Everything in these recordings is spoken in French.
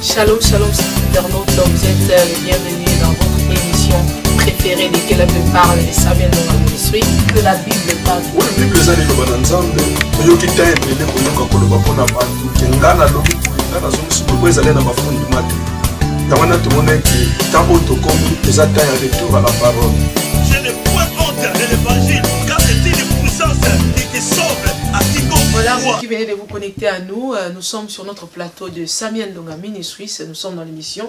Shalom, shalom, internautes, vous êtes les bienvenus dans votre émission préférée de la Bible parle et Samuel Ndonga Ministry, que la Bible parle. Oui, la Bible est dans le ensemble. Il y a qui t'a aidé pour nous quand on va prendre un partout. Qui est là, l'homme qui est là, la zone sous le poids, elle est dans ma fond du matin. Dans mon atelier, qui tant auto comme les attaques à retour à la parole. Je n'ai point honte de l'évangile, car c'est une puissance qui sauve à quiconque. Voilà, vous qui venez de vous connecter à nous, nous sommes sur notre plateau de Samuel Ndonga Ministry, nous sommes dans l'émission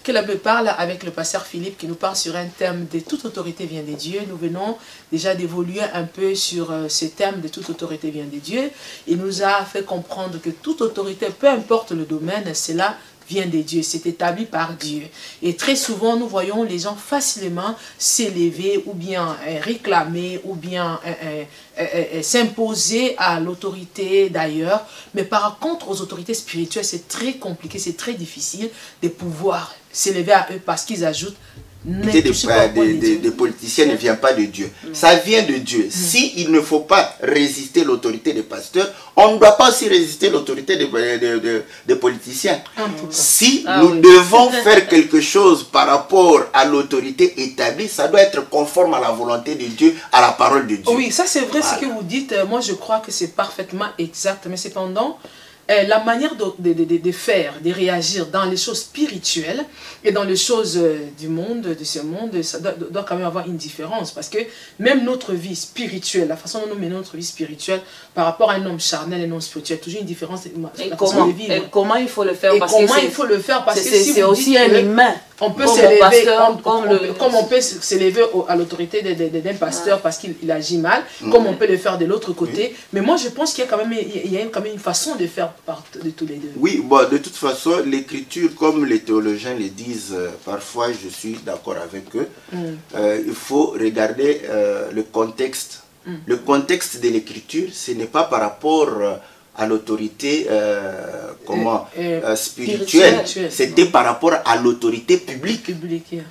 que la Bible parle avec le pasteur Philippe qui nous parle sur un thème de toute autorité vient de Dieu. Nous venons déjà d'évoluer un peu sur ce thème de toute autorité vient de Dieu. Il nous a fait comprendre que toute autorité, peu importe le domaine, c'est là vient de Dieu, c'est établi par Dieu. Et très souvent, nous voyons les gens facilement s'élever ou bien réclamer ou bien s'imposer à l'autorité d'ailleurs. Mais par contre, aux autorités spirituelles, c'est très compliqué, c'est très difficile de pouvoir s'élever à eux parce qu'ils ajoutent des politiciens ne vient pas de Dieu. Ça vient de Dieu. Si il ne faut pas résister l'autorité des pasteurs, on ne doit pas aussi résister l'autorité des politiciens. Si nous devons faire quelque chose par rapport à l'autorité établie, ça doit être conforme à la volonté de Dieu, à la parole de Dieu. Oui, ça c'est vrai ce que vous dites. Moi je crois que c'est parfaitement exact. Mais cependant, la manière de faire, de réagir dans les choses spirituelles et dans les choses du monde, de ce monde, ça doit quand même avoir une différence. Parce que même notre vie spirituelle, la façon dont nous menons notre vie spirituelle par rapport à un homme charnel et non spirituel, toujours une différence. Et comment il faut le faire? Parce que c'est aussi un humain. On peut s'élever comme on peut s'élever à l'autorité d'un pasteur parce qu'il agit mal, comme on peut le faire de l'autre côté. Mais moi je pense qu'il y a quand même une façon de faire de tous les deux. Oui, bon, de toute façon, l'écriture, comme les théologiens le disent, parfois je suis d'accord avec eux, il faut regarder le contexte. Le contexte de l'écriture, ce n'est pas par rapport à l'autorité spirituelle, c'était par rapport à l'autorité publique.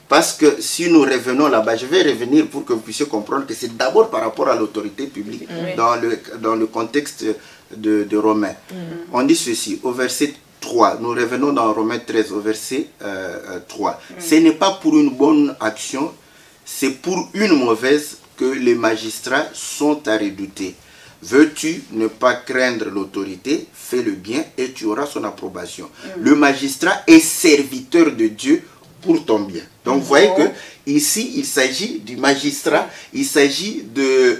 Parce que si nous revenons là-bas, je vais revenir pour que vous puissiez comprendre que c'est d'abord par rapport à l'autorité publique, dans le contexte de Romains. On dit ceci, au verset 3, nous revenons dans Romains 13, au verset 3. Ce n'est pas pour une bonne action, c'est pour une mauvaise que les magistrats sont à redouter. Veux-tu ne pas craindre l'autorité, fais le bien et tu auras son approbation. Le magistrat est serviteur de Dieu pour ton bien. Donc vous voyez que ici il s'agit du magistrat, il s'agit de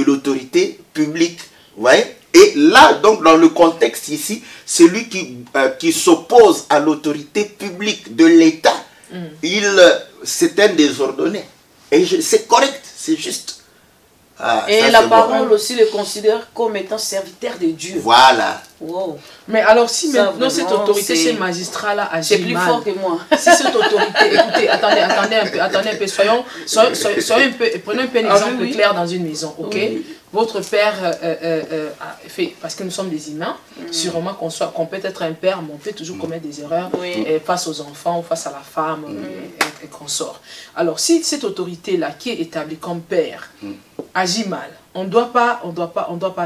l'autorité publique. Vous voyez? Et là, donc dans le contexte ici, celui qui s'oppose à l'autorité publique de l'État, c'est un désordonné. Et c'est correct, c'est juste. Et la parole aussi le considère comme étant serviteur de Dieu. Voilà. Wow. Mais alors si maintenant cette autorité, ce magistrat-là agit mal. C'est plus fort que moi. Si cette autorité, écoutez, attendez un peu, soyons un peu, prenons un peu un exemple clair dans une maison, ok? Votre père fait, parce que nous sommes des humains, sûrement qu'on peut être un père, mais on peut toujours commettre des erreurs face aux enfants ou face à la femme et qu'on sort. Alors si cette autorité-là qui est établie comme père agit mal, on ne doit pas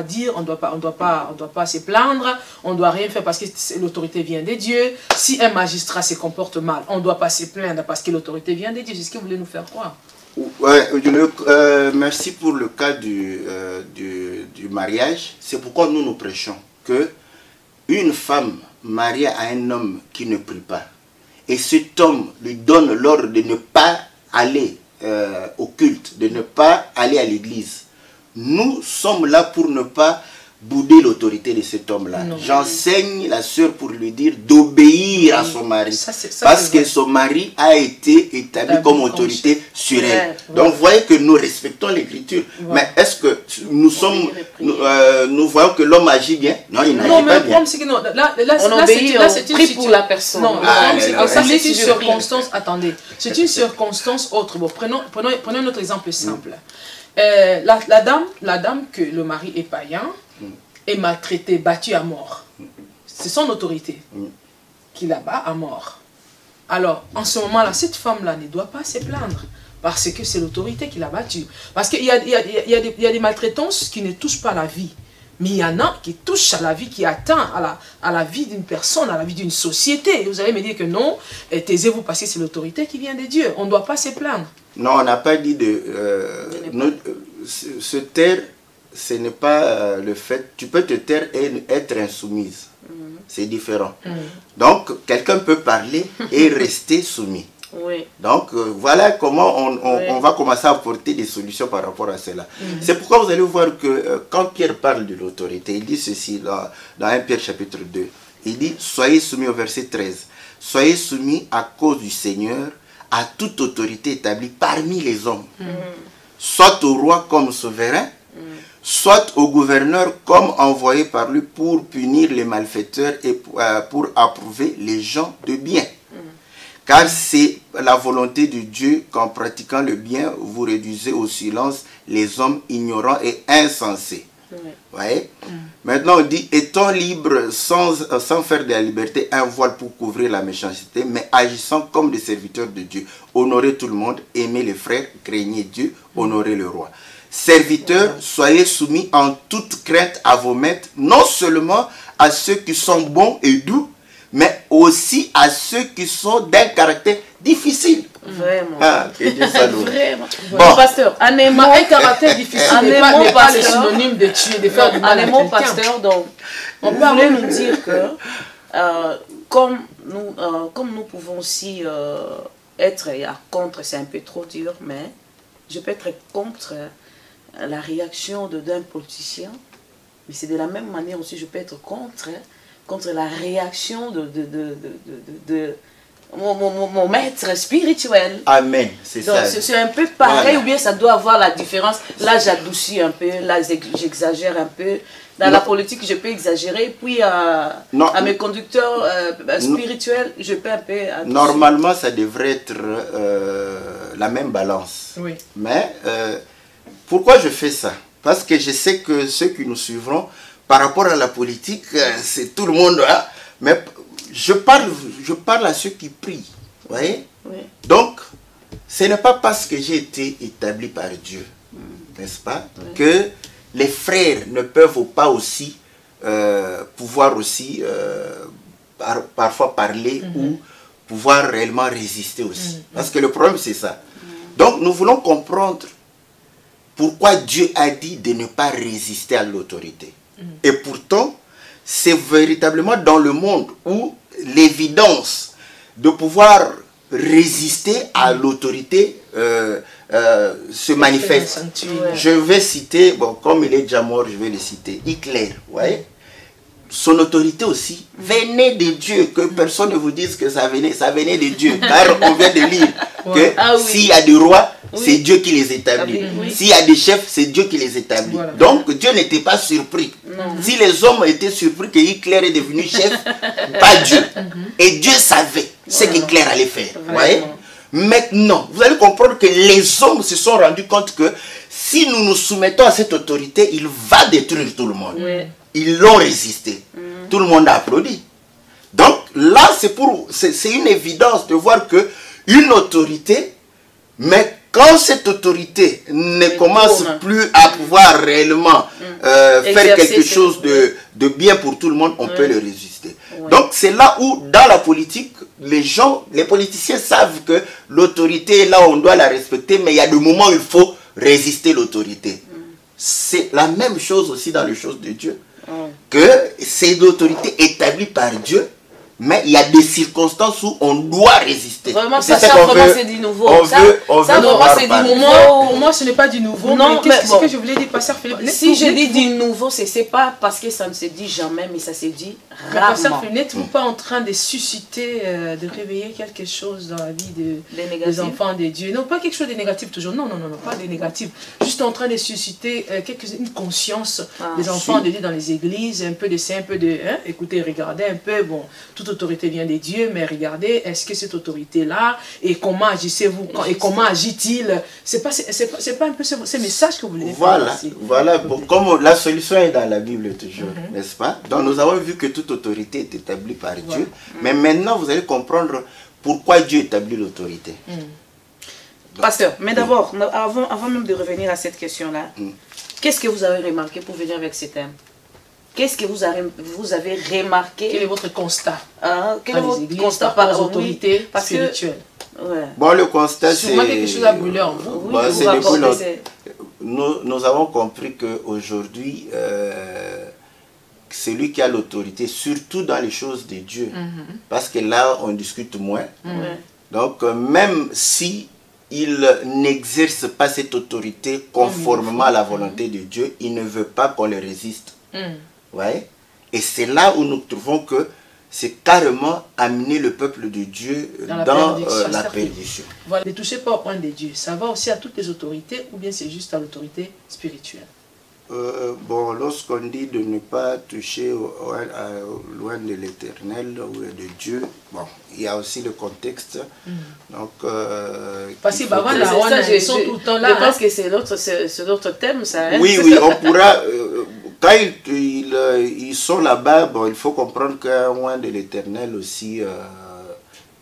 dire, on doit pas se plaindre, on ne doit rien faire parce que l'autorité vient de Dieu. Si un magistrat se comporte mal, on ne doit pas se plaindre parce que l'autorité vient de Dieu. C'est ce que vous voulez nous faire croire? Merci pour le cas du mariage. C'est pourquoi nous prêchons que une femme mariée à un homme qui ne prie pas, et cet homme lui donne l'ordre de ne pas aller au culte, de ne pas aller à l'église. Nous sommes là pour ne pas bouder l'autorité de cet homme-là. J'enseigne la sœur pour lui dire d'obéir à son mari. Parce que son mari a été établi comme autorité sur elle. Donc vous voyez que nous respectons l'écriture. Mais est-ce que nous voyons que l'homme agit bien? Non, il n'agit pas bien. Là, c'est une pour la personne. Non, ça c'est une circonstance. Attendez, c'est une circonstance autre. Bon, prenons notre exemple simple. La dame que le mari est païen est maltraitée, battue à mort. C'est son autorité qui la bat à mort. Alors, en ce moment-là, cette femme-là ne doit pas se plaindre parce que c'est l'autorité qui l'a battue. Parce qu'il y a des maltraitances qui ne touchent pas la vie. Mais il y en a qui touchent à la vie, qui atteint à la vie d'une personne, à la vie d'une société. Et vous allez me dire que non, taisez-vous parce que c'est l'autorité qui vient de Dieu. On ne doit pas se plaindre. Non, on n'a pas dit de... se taire, ce n'est pas le fait... Tu peux te taire et être insoumise. C'est différent. Donc, quelqu'un peut parler et rester soumis. Oui. Donc, voilà comment on va commencer à apporter des solutions par rapport à cela. C'est pourquoi vous allez voir que quand Pierre parle de l'autorité, il dit ceci dans 1 Pierre chapitre 2. Il dit, soyez soumis au verset 13. Soyez soumis à cause du Seigneur à toute autorité établie parmi les hommes. Soit au roi comme souverain, soit au gouverneur comme envoyé par lui pour punir les malfaiteurs et pour approuver les gens de bien. Car c'est la volonté de Dieu qu'en pratiquant le bien, vous réduisez au silence les hommes ignorants et insensés. Ouais. Maintenant on dit, étant libre sans faire de la liberté un voile pour couvrir la méchanceté, mais agissant comme des serviteurs de Dieu. Honorez tout le monde, aimez les frères, craignez Dieu, honorez le roi. Serviteurs, soyez soumis en toute crainte à vos maîtres, non seulement à ceux qui sont bons et doux, mais aussi à ceux qui sont d'un caractère difficile. Vraiment. Ah, que Dieu salue. Vraiment. Bon. Pasteur, un caractère difficile n'est pas le synonyme de tuer, de faire du mal à quelqu'un. Pasteur, donc, on peut nous dire que comme nous pouvons aussi être contre, c'est un peu trop dur, mais je peux être contre la réaction d'un politicien, mais c'est de la même manière aussi je peux être contre la réaction de mon maître spirituel. Amen, c'est ça. C'est un peu pareil, voilà. Ou bien ça doit avoir la différence. Là, j'adoucis un peu, là, j'exagère un peu. Dans la politique, je peux exagérer. Puis, à mes conducteurs spirituels, je peux un peu adoucir. Normalement, ça devrait être la même balance. Oui. Mais, pourquoi je fais ça? Parce que je sais que ceux qui nous suivront, par rapport à la politique, c'est tout le monde. Hein? Mais je parle à ceux qui prient. Vous voyez? Oui. Donc, ce n'est pas parce que j'ai été établi par Dieu, n'est-ce pas, que les frères ne peuvent pas aussi pouvoir aussi parfois parler ou pouvoir réellement résister aussi. Parce que le problème, c'est ça. Donc, nous voulons comprendre pourquoi Dieu a dit de ne pas résister à l'autorité. Et pourtant, c'est véritablement dans le monde où l'évidence de pouvoir résister à l'autorité se manifeste. Je vais citer, bon, comme il est déjà mort, je vais le citer, Hitler, vous voyez? Son autorité aussi venait de Dieu, que personne ne vous dise que ça venait de Dieu, car on vient de lire que s'il y a des rois, c'est Dieu qui les établit. S'il y a des chefs, c'est Dieu qui les établit. Voilà. Donc Dieu n'était pas surpris. Si les hommes étaient surpris que Hitler est devenu chef, pas Dieu. Et Dieu savait ce qu'Hitler allait faire. Voyez? Maintenant, vous allez comprendre que les hommes se sont rendus compte que si nous nous soumettons à cette autorité, il va détruire tout le monde. Ils l'ont résisté. Tout le monde a applaudi. Donc là, c'est une évidence de voir que une autorité, mais quand cette autorité ne commence plus à pouvoir réellement faire quelque chose de bien pour tout le monde, on peut le résister. Donc c'est là où, dans la politique, les politiciens savent que l'autorité est là où on doit la respecter, mais il y a des moments où il faut résister l'autorité. C'est la même chose aussi dans les choses de Dieu. Que c'est l'autorité établie par Dieu, mais il y a des circonstances où on doit résister. Vraiment, ça c'est du nouveau. Pour moi, ce n'est pas du nouveau. Non, mais qu'est-ce que je voulais dire, Pasteur Philippe? Si je dis du nouveau, c'est pas parce que ça ne se dit jamais, mais ça se dit rarement. Pasteur Philippe, n'êtes-vous pas en train de susciter, de réveiller quelque chose dans la vie des enfants de Dieu? Non, pas quelque chose de négatif toujours. Non, pas de négatif. Juste en train de susciter une conscience des enfants de Dieu dans les églises, un peu de ça, un peu de... écoutez, regardez un peu, bon... Toute autorité vient de Dieu, mais regardez, est-ce que cette autorité-là, et comment agissez-vous, et comment agit-il? C'est pas un peu ce message que vous voulez faire. Voilà, bon, comme la solution est dans la Bible toujours, n'est-ce pas? Donc nous avons vu que toute autorité est établie par Dieu, mais maintenant vous allez comprendre pourquoi Dieu établit l'autorité. Pasteur, mais d'abord, avant même de revenir à cette question-là, qu'est-ce que vous avez remarqué pour venir avec ce thème? qu'est-ce que vous avez remarqué? Quel est votre constat? Quel est votre constat par les autorités spirituelles? Bon, le constat, c'est... Sûrement quelque chose à brûler en vous. Nous avons compris qu'aujourd'hui, celui qui a l'autorité, surtout dans les choses de Dieu, parce que là, on discute moins. Donc, même si il n'exerce pas cette autorité conformément à la volonté de Dieu, il ne veut pas qu'on le résiste. Ouais. Et c'est là où nous trouvons que c'est carrément amener le peuple de Dieu dans la perdition. Voilà, ne touchez pas au point de Dieu. Ça va aussi à toutes les autorités ou bien c'est juste à l'autorité spirituelle? Bon, lorsqu'on dit de ne pas toucher loin de l'Éternel ou de Dieu, bon, il y a aussi le contexte. Donc, parce que ils sont tout le temps là. Je pense que c'est l'autre thème, ça. Hein? Oui, on pourra. Quand ils sont là-bas, bon, il faut comprendre qu'un loin de l'Éternel aussi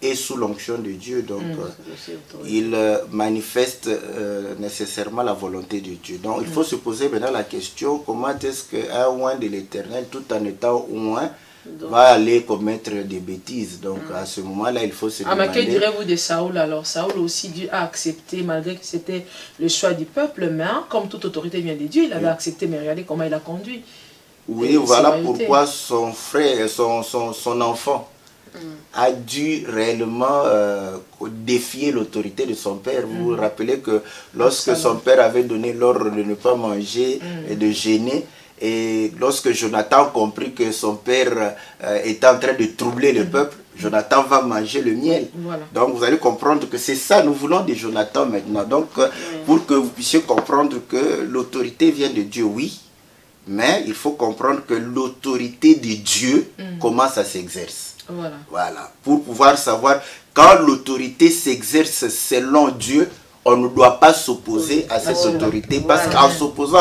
est sous l'onction de Dieu, donc il manifeste nécessairement la volonté de Dieu. Donc il faut se poser maintenant la question, comment est-ce qu'un oint de l'Éternel, tout en étant oint, va aller commettre des bêtises? Donc à ce moment-là, il faut se demander... Mais que direz-vous de Saoul alors? Saoul aussi, Dieu a accepté, malgré que c'était le choix du peuple, mais comme toute autorité vient de Dieu, il avait accepté, mais regardez comment il a conduit. Oui, voilà pourquoi son frère, son enfant, a dû réellement défier l'autorité de son père. Vous vous rappelez que lorsque son père avait donné l'ordre de ne pas manger et de jeûner, et lorsque Jonathan comprit que son père était en train de troubler le peuple, Jonathan va manger le miel. Donc vous allez comprendre que c'est ça, nous voulons de Jonathan maintenant. Donc pour que vous puissiez comprendre que l'autorité vient de Dieu, oui, mais il faut comprendre que l'autorité de Dieu, comment ça s'exerce. Voilà. Pour pouvoir savoir, quand l'autorité s'exerce selon Dieu, on ne doit pas s'opposer à cette autorité, parce qu'en s'opposant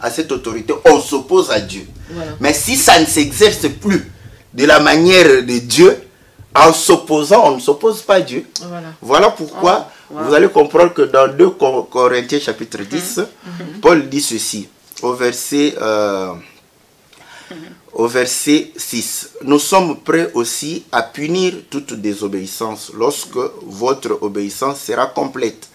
à cette autorité, on s'oppose à Dieu. Mais si ça ne s'exerce plus de la manière de Dieu, en s'opposant, on ne s'oppose pas à Dieu. Voilà pourquoi vous allez comprendre que dans 2 Corinthiens chapitre 10, Paul dit ceci, au verset 6. Nous sommes prêts aussi à punir toute désobéissance lorsque votre obéissance sera complète.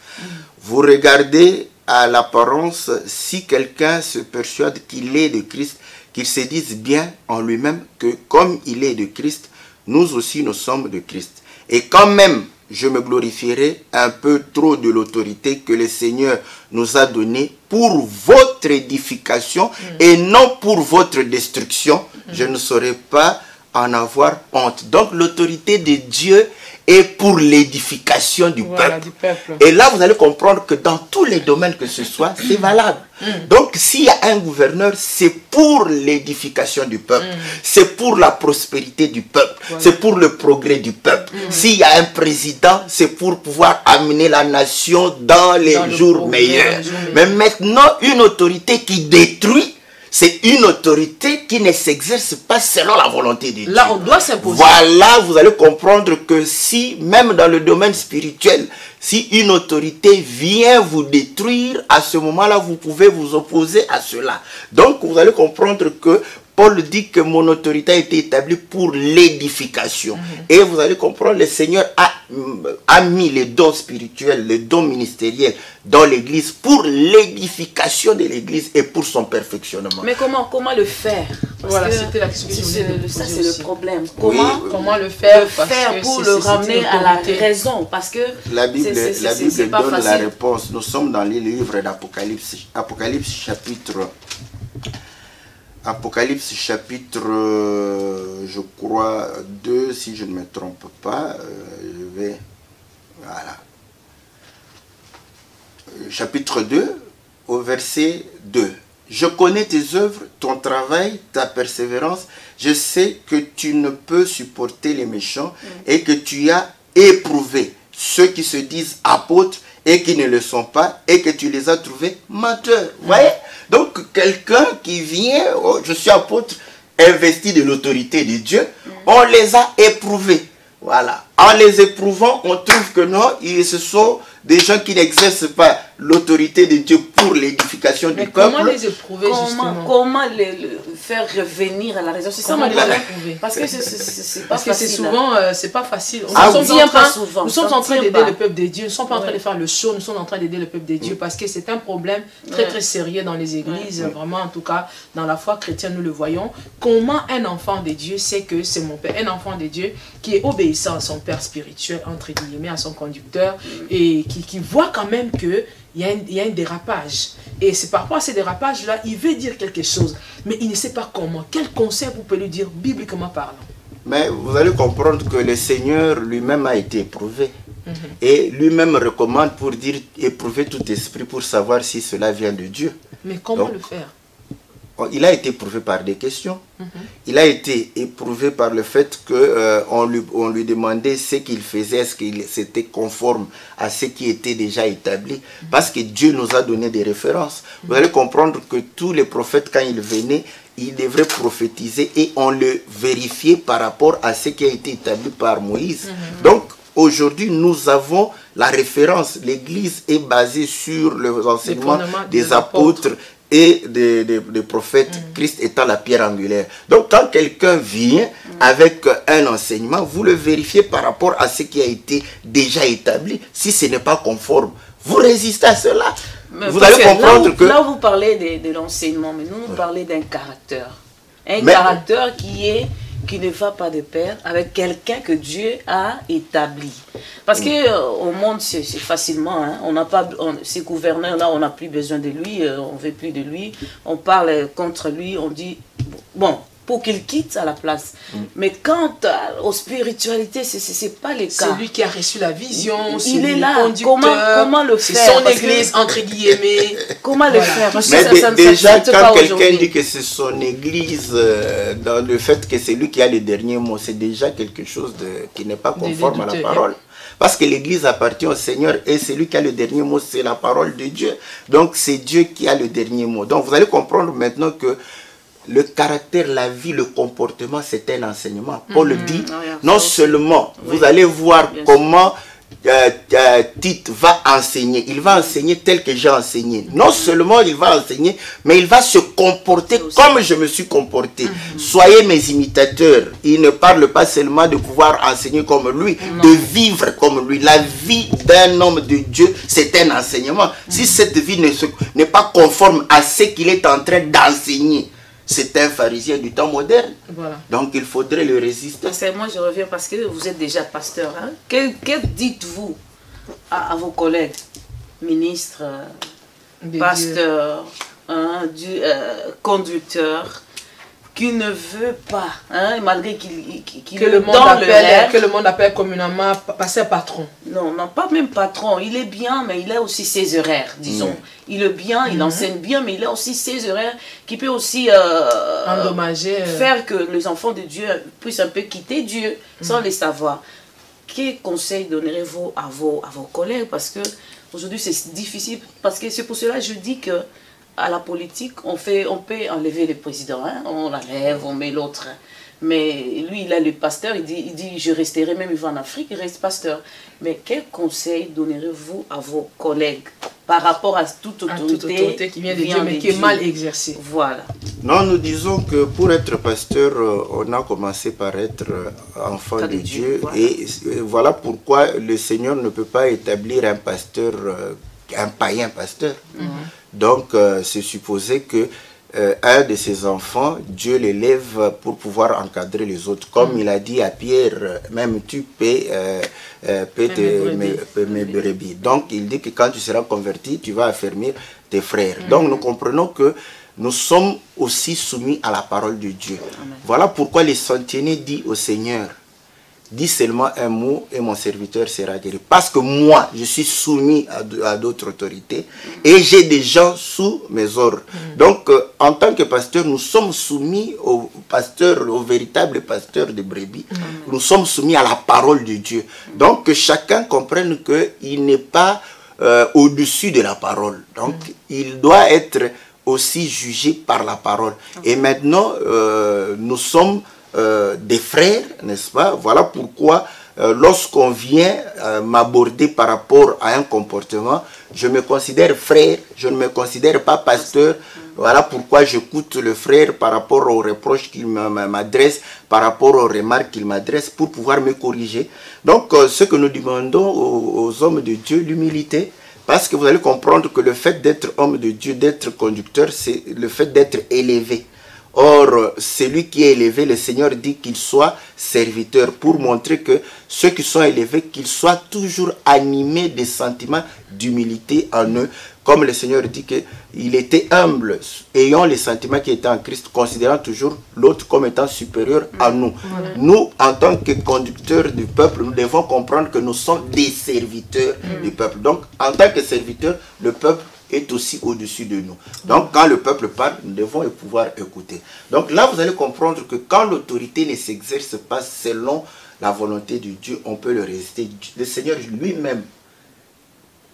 Vous regardez à l'apparence, si quelqu'un se persuade qu'il est de Christ, qu'il se dise bien en lui-même que comme il est de Christ, nous aussi nous sommes de Christ. Et quand même, je me glorifierai un peu trop de l'autorité que le Seigneur nous a donnée pour votre édification et non pour votre destruction. Je ne saurais pas en avoir honte. Donc l'autorité de Dieu est pour l'édification du peuple. Et là, vous allez comprendre que dans tous les domaines que ce soit, c'est valable. Donc, s'il y a un gouverneur, c'est pour l'édification du peuple. C'est pour la prospérité du peuple. C'est pour le progrès du peuple. S'il y a un président, c'est pour pouvoir amener la nation dans les jours meilleurs. Mais maintenant, une autorité qui détruit, c'est une autorité qui ne s'exerce pas selon la volonté de Dieu. Là, on doit s'imposer. Voilà, vous allez comprendre que si, même dans le domaine spirituel, si une autorité vient vous détruire, à ce moment-là, vous pouvez vous opposer à cela. Donc, vous allez comprendre que Paul dit que mon autorité a été établie pour l'édification. Et vous allez comprendre, le Seigneur a mis les dons spirituels, les dons ministériels dans l'église pour l'édification de l'église et pour son perfectionnement. Mais comment le faire? Voilà, c'était la question. Ça, c'est le problème. Comment le faire pour le ramener à la raison? Parce que la Bible donne la réponse. Nous sommes dans les livres d'Apocalypse. Apocalypse chapitre, je crois, 2, si je ne me trompe pas. Je vais... Voilà. Chapitre 2, au verset 2. Je connais tes œuvres, ton travail, ta persévérance. Je sais que tu ne peux supporter les méchants et que tu as éprouvé ceux qui se disent apôtres et qui ne le sont pas et que tu les as trouvés menteurs. Vous voyez? Donc, quelqu'un qui vient, je suis apôtre, investi de l'autorité de Dieu, on les a éprouvés. Voilà. En les éprouvant, on trouve que non, ce sont des gens qui n'exercent pas l'autorité de Dieu pour l'édification du peuple. Comment les éprouver justement? Comment les faire revenir à la raison? C'est ça mon problème. Parce que c'est pas facile. C'est souvent, c'est pas facile. Nous sommes en train d'aider le peuple de Dieu. Nous ne sommes pas en train de faire le show. Nous sommes en train d'aider le peuple de Dieu parce que c'est un problème très très sérieux dans les églises. Vraiment, en tout cas, dans la foi chrétienne, nous le voyons. Comment un enfant de Dieu sait que c'est mon père? Un enfant de Dieu qui est obéissant à son père spirituel, entre guillemets, à son conducteur, et qui voit quand même que il y a un dérapage. Et c'est par rapport à ces dérapages-là, il veut dire quelque chose, mais il ne sait pas comment. Quel conseil vous pouvez lui dire, bibliquement parlant? Mais vous allez comprendre que le Seigneur lui-même a été éprouvé. Et lui-même recommande pour dire éprouver tout esprit pour savoir si cela vient de Dieu. Mais comment le faire? Il a été éprouvé par des questions. Il a été éprouvé par le fait qu'on lui demandait ce qu'il faisait, est-ce qu'il s'était conforme à ce qui était déjà établi. Parce que Dieu nous a donné des références. Vous allez comprendre que tous les prophètes, quand ils venaient, ils devraient prophétiser et on le vérifiait par rapport à ce qui a été établi par Moïse. Donc, aujourd'hui, nous avons la référence. L'Église est basée sur les enseignements des apôtres et des prophètes, Christ étant la pierre angulaire. Donc quand quelqu'un vient avec un enseignement, vous le vérifiez par rapport à ce qui a été déjà établi. Si ce n'est pas conforme, vous résistez à cela. Mais vous allez comprendre que... Là, vous parlez de l'enseignement, mais nous parlons d'un caractère. Caractère qui ne va pas de pair avec quelqu'un que Dieu a établi. Parce que au monde, c'est facilement, hein, on n'a pas, ces gouverneurs-là, on n'a plus besoin de lui, on ne veut plus de lui, on parle contre lui, on dit, bon, pour qu'il quitte à la place. Mais quant aux spiritualités, ce n'est pas le cas. C'est lui qui a reçu la vision, il est là. Comment le faire? C'est son église, entre guillemets. Comment le faire? Parce mais que déjà, quand quelqu'un dit que c'est son église, dans le fait que c'est lui qui a le dernier mot, c'est déjà quelque chose qui n'est pas conforme à la parole. Parce que l'église appartient au Seigneur et celui qui a le dernier mot, c'est la parole de Dieu. Donc c'est Dieu qui a le dernier mot. Donc vous allez comprendre maintenant que le caractère, la vie, le comportement, c'est un enseignement. Paul le dit, non seulement, vous allez voir comment Tite va enseigner. Il va enseigner tel que j'ai enseigné. Non seulement il va enseigner, mais il va se comporter comme je me suis comporté. Soyez mes imitateurs. Il ne parle pas seulement de pouvoir enseigner comme lui, de vivre comme lui. La vie d'un homme de Dieu, c'est un enseignement. Si cette vie n'est pas conforme à ce qu'il est en train d'enseigner, c'est un pharisien du temps moderne. Voilà. Donc il faudrait le résister. Moi je reviens parce que vous êtes déjà pasteur. Hein? Que dites-vous à vos collègues, ministres, pasteurs, conducteurs, qui ne veut pas, hein, malgré qu'il que le monde appelle communément pasteur patron. Non, pas même patron. Il est bien, mais il a aussi ses horaires, disons. Il est bien, il enseigne bien, mais il a aussi ses horaires qui peut aussi endommager, faire que les enfants de Dieu puissent un peu quitter Dieu sans les savoir. Quel conseil donnerez-vous à vos collègues? Parce que aujourd'hui c'est difficile, parce que c'est pour cela que je dis que à la politique, on peut enlever le président, hein? On l'enlève, on met l'autre. Mais lui, il a le pasteur, il dit je resterai, même il va en Afrique, il reste pasteur. Mais quel conseil donnerez-vous à vos collègues par rapport à toute autorité qui vient de Dieu, mais qui est mal exercée? Voilà. Non, nous disons que pour être pasteur, on a commencé par être enfant de Dieu. Voilà. Et voilà pourquoi le Seigneur ne peut pas établir un pasteur, un païen pasteur. Donc, c'est supposé que un de ses enfants, Dieu l'élève pour pouvoir encadrer les autres. Comme il a dit à Pierre, même tu paies mes brebis. Donc, il dit que quand tu seras converti, tu vas affermir tes frères. Donc, nous comprenons que nous sommes aussi soumis à la parole de Dieu. Amen. Voilà pourquoi les centeniers disent au Seigneur, dis seulement un mot et mon serviteur sera guéri. Parce que moi, je suis soumis à d'autres autorités et j'ai des gens sous mes ordres. Donc, en tant que pasteur, nous sommes soumis au pasteur, au véritable pasteur de brebis. Nous sommes soumis à la parole de Dieu. Donc, que chacun comprenne qu'il n'est pas au-dessus de la parole. Donc, il doit être aussi jugé par la parole. Et maintenant, nous sommes des frères, n'est-ce pas? Voilà pourquoi lorsqu'on vient m'aborder par rapport à un comportement, je me considère frère, je ne me considère pas pasteur. Voilà pourquoi j'écoute le frère par rapport aux reproches qu'il m'adresse, par rapport aux remarques qu'il m'adresse, pour pouvoir me corriger. Donc, ce que nous demandons aux hommes de Dieu, l'humilité, parce que vous allez comprendre que le fait d'être homme de Dieu, d'être conducteur, c'est le fait d'être élevé. Or, celui qui est élevé, le Seigneur dit qu'il soit serviteur, pour montrer que ceux qui sont élevés, qu'ils soient toujours animés des sentiments d'humilité en eux. Comme le Seigneur dit qu'il était humble, ayant les sentiments qui étaient en Christ, considérant toujours l'autre comme étant supérieur à nous. Nous, en tant que conducteurs du peuple, nous devons comprendre que nous sommes des serviteurs du peuple. Donc, en tant que serviteurs, le peuple est aussi au-dessus de nous. Donc, quand le peuple parle, nous devons pouvoir écouter. Donc là, vous allez comprendre que quand l'autorité ne s'exerce pas selon la volonté de Dieu, on peut le résister. Le Seigneur lui-même,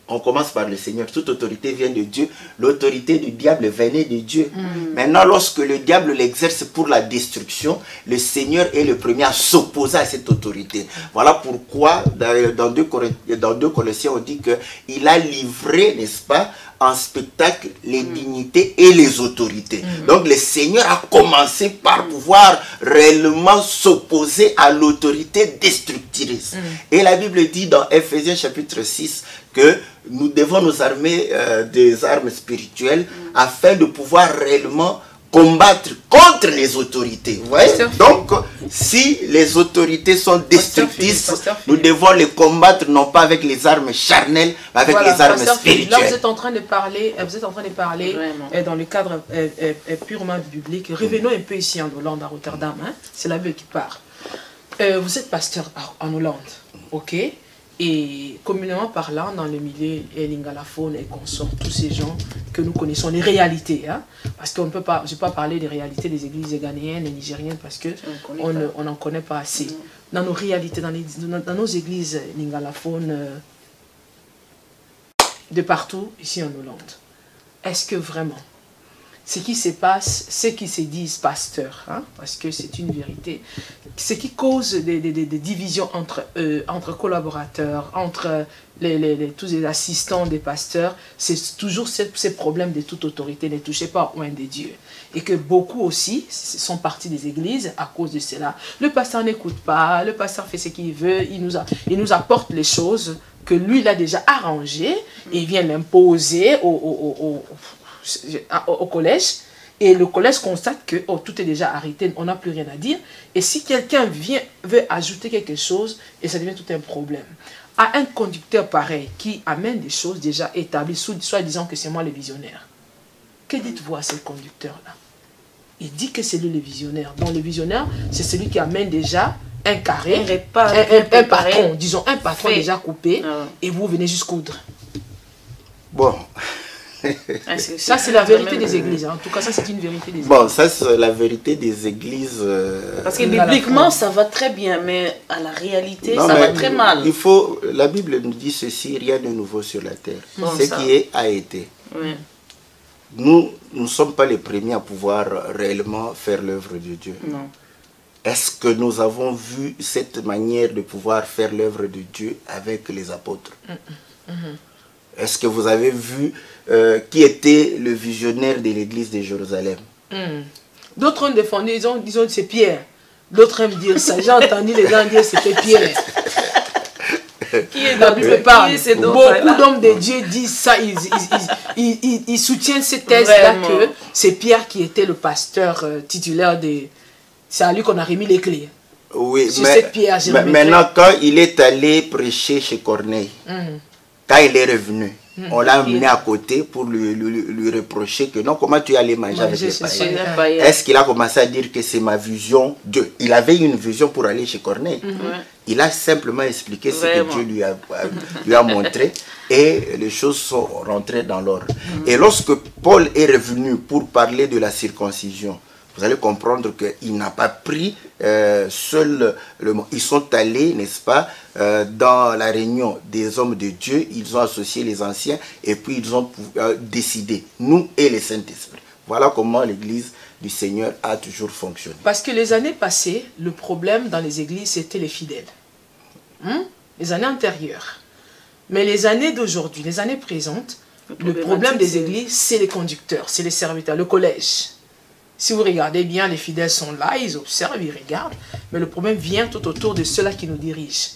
on commence par le Seigneur. Toute autorité vient de Dieu. L'autorité du diable venait de Dieu. Maintenant, lorsque le diable l'exerce pour la destruction, le Seigneur est le premier à s'opposer à cette autorité. Voilà pourquoi, dans 2 Colossiens, on dit qu'il a livré, n'est-ce pas, en spectacle les dignités et les autorités. Donc, le Seigneur a commencé par pouvoir réellement s'opposer à l'autorité destructrice. Et la Bible dit dans Ephésiens chapitre 6 que nous devons nous armer des armes spirituelles afin de pouvoir réellement combattre contre les autorités. Vous voyez? Donc, si les autorités sont destructrices, nous devons les combattre non pas avec les armes charnelles, mais avec les armes spirituelles. Là, vous êtes en train de parler, dans le cadre purement biblique. Revenons un peu ici en Hollande, à Rotterdam. Hein? C'est la Bible qui part. Vous êtes pasteur en Hollande, ok? Et communément parlant, dans le milieu lingalaphone et consorts, tous ces gens que nous connaissons, les réalités, hein, parce qu'on ne peut pas, je ne vais pas parler des réalités des églises ghanéennes et nigériennes parce qu'on n'en connaît pas assez. Dans nos réalités, dans nos églises lingalaphones de partout, ici en Hollande, est-ce que vraiment, ce qui se passe, ceux qui se disent pasteurs, hein, parce que c'est une vérité, ce qui cause des divisions entre collaborateurs, entre tous les assistants des pasteurs, c'est toujours ces problèmes de toute autorité, ne touchez pas au loin de Dieu. Et que beaucoup aussi sont partis des églises à cause de cela. Le pasteur n'écoute pas, le pasteur fait ce qu'il veut, il nous apporte les choses que lui, il a déjà arrangées, et il vient l'imposer au collège, et le collège constate que tout est déjà arrêté, on n'a plus rien à dire, et si quelqu'un veut ajouter quelque chose, et ça devient tout un problème. À un conducteur pareil, qui amène des choses déjà établies, soit disant que c'est moi le visionnaire, que dites-vous à ce conducteur-là? Il dit que c'est lui le visionnaire. Donc le visionnaire, c'est celui qui amène déjà un carré, un patron, disons un patron déjà coupé, et vous venez juste coudre. Bon... Ça, c'est la vérité des églises. En tout cas, ça, c'est une vérité des églises. Bon, ça, c'est la vérité des églises. Parce que bibliquement, ça va très bien, mais à la réalité, ça va très mal. La Bible nous dit ceci, rien de nouveau sur la terre. Ce qui est, a été. Oui. Nous ne sommes pas les premiers à pouvoir réellement faire l'œuvre de Dieu. Non. Est-ce que nous avons vu cette manière de pouvoir faire l'œuvre de Dieu avec les apôtres? Est-ce que vous avez vu qui était le visionnaire de l'église de Jérusalem? D'autres ont défendu, disons c'est Pierre. D'autres aiment dire ça. J'ai entendu les gens dire c'était Pierre. Qui est dans la Bible parle. Beaucoup d'hommes de Dieu disent ça. Ils soutiennent cette thèse-là que c'est Pierre qui était le pasteur titulaire de... C'est à lui qu'on a remis les clés. Oui, mais maintenant quand il est allé prêcher chez Corneille, quand il est revenu, on l'a amené à côté pour lui reprocher que non, comment tu es allé manger avec les païens? Est-ce qu'il a commencé à dire que c'est ma vision? Il avait une vision pour aller chez Corneille. Il a simplement expliqué ce que Dieu lui a montré et les choses sont rentrées dans l'ordre. Et lorsque Paul est revenu pour parler de la circoncision, vous allez comprendre qu'il n'a pas pris seul le mot. Ils sont allés, n'est-ce pas, dans la réunion des hommes de Dieu, ils ont associé les anciens et puis ils ont décidé, nous et le Saint-Esprit. Voilà comment l'église du Seigneur a toujours fonctionné. Parce que les années passées, le problème dans les églises, c'était les fidèles. Les années antérieures. Mais les années d'aujourd'hui, les années présentes, le problème des églises, c'est les conducteurs, c'est les serviteurs, le collège. Si vous regardez bien, les fidèles sont là, ils observent, ils regardent. Mais le problème vient tout autour de ceux-là qui nous dirigent.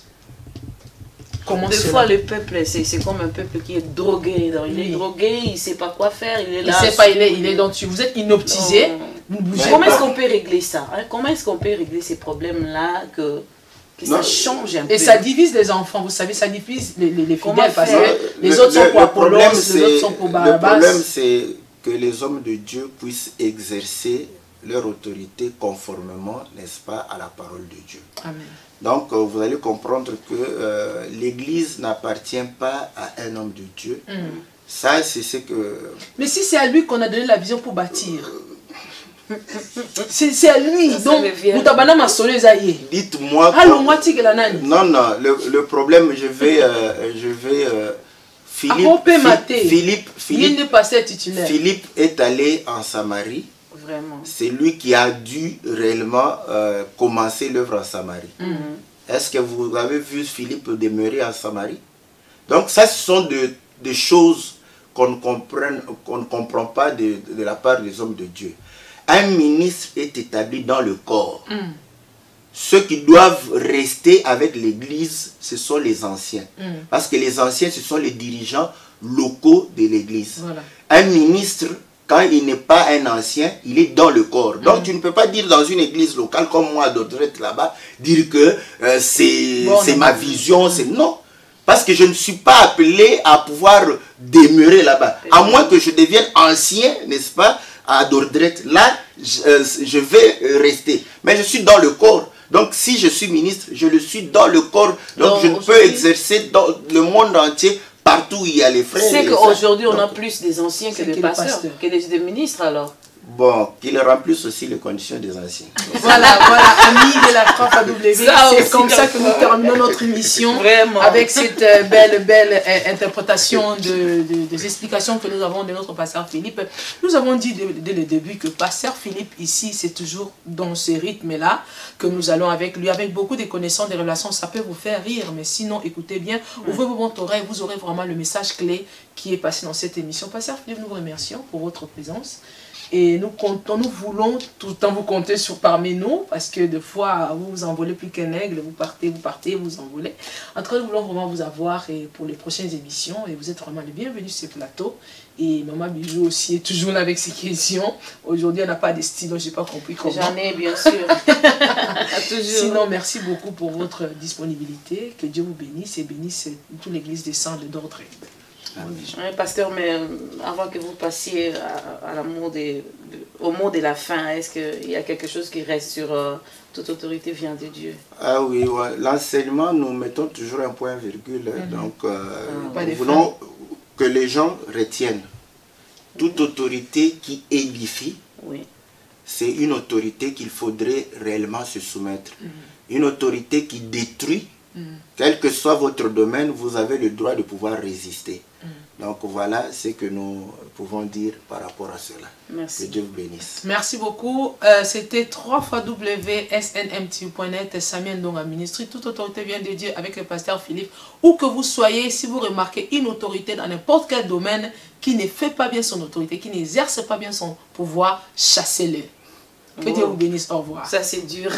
Comment des fois, le peuple, c'est comme un peuple qui est drogué. Donc, il est drogué, il ne sait pas quoi faire, il est là. Il ne sait pas, il est dans... Vous êtes inoptisé. Comment est-ce qu'on peut régler ça, hein? Comment est-ce qu'on peut régler ces problèmes-là que ça change un peu? Et ça divise les enfants, vous savez, ça divise les fidèles. Parce que les autres sont pour Apollos, les autres sont pour Barabbas. Le problème, c'est que les hommes de Dieu puissent exercer leur autorité conformément, n'est-ce pas, à la parole de Dieu. Amen. Donc, vous allez comprendre que l'Église n'appartient pas à un homme de Dieu. Ça, c'est ce que... Mais si c'est à lui qu'on a donné la vision pour bâtir, c'est à lui. Donc, vous t'abonnez ma soleil. Dites-moi... Non, non, le problème, je vais Philippe est allé en Samarie. Vraiment. C'est lui qui a dû réellement commencer l'œuvre en Samarie. Est-ce que vous avez vu Philippe demeurer en Samarie? Donc ça, ce sont des choses qu'on ne comprend pas de la part des hommes de Dieu. Un ministre est établi dans le corps. Ceux qui doivent rester avec l'Église, ce sont les anciens. Parce que les anciens, ce sont les dirigeants locaux de l'Église. Voilà. Un ministre, quand il n'est pas un ancien, il est dans le corps. Donc tu ne peux pas dire dans une église locale comme moi, d'autres là-bas, dire que c'est ma vision. Non. Parce que je ne suis pas appelé à pouvoir demeurer là-bas. À moins que je devienne ancien, n'est-ce pas, à Dordrecht. Là, je vais rester. Mais je suis dans le corps. Donc si je suis ministre, je le suis dans le corps. Donc je peux exercer dans le monde entier, partout où il y a les frères. C'est qu'aujourd'hui, on a plus des anciens que des pasteurs, que des ministres alors. Bon, qu'ils remplissent aussi les conditions des anciens. Voilà, amis de la FAW, c'est comme ça que nous terminons notre émission. Vraiment. Avec cette belle interprétation des explications que nous avons de notre pasteur Philippe. Nous avons dit dès le début que pasteur Philippe ici, c'est toujours dans ce rythme-là que nous allons avec lui, avec beaucoup de connaissances, des relations. Ça peut vous faire rire, mais sinon, écoutez bien, ouvrez vos bonnes oreilles, vous aurez vraiment le message clé qui est passé dans cette émission. Pasteur Philippe, nous vous remercions pour votre présence. Et nous voulons tout le temps vous compter sur parmi nous, parce que des fois, vous vous envolez plus qu'un aigle, vous partez, vous envolez. En tout cas, nous voulons vraiment vous avoir pour les prochaines émissions, et vous êtes vraiment les bienvenus sur ce plateau. Et Maman Bijou aussi est toujours là avec ses questions. Aujourd'hui, elle n'a pas de stylo, je n'ai pas compris comment. J'en ai, bien sûr. Toujours. Sinon, merci beaucoup pour votre disponibilité. Que Dieu vous bénisse et bénisse toute l'église des saints de Dordrecht. Oui, pasteur, mais avant que vous passiez au mot de la fin, est-ce qu'il y a quelque chose qui reste sur toute autorité vient de Dieu? Ah oui, ouais. L'enseignement, nous mettons toujours un point virgule. Donc, nous voulons que les gens retiennent. Toute autorité qui édifie, c'est une autorité qu'il faudrait réellement se soumettre. Une autorité qui détruit, quel que soit votre domaine, vous avez le droit de pouvoir résister. Donc voilà ce que nous pouvons dire par rapport à cela. Merci. Que Dieu vous bénisse. Merci beaucoup. C'était www.snmtu.net, Samien Ndonga Ministry. Toute autorité vient de Dieu avec le pasteur Philippe. Où que vous soyez, si vous remarquez une autorité dans n'importe quel domaine qui ne fait pas bien son autorité, qui n'exerce pas bien son pouvoir, chassez-le. Que Dieu vous bénisse. Au revoir. Ça, c'est dur.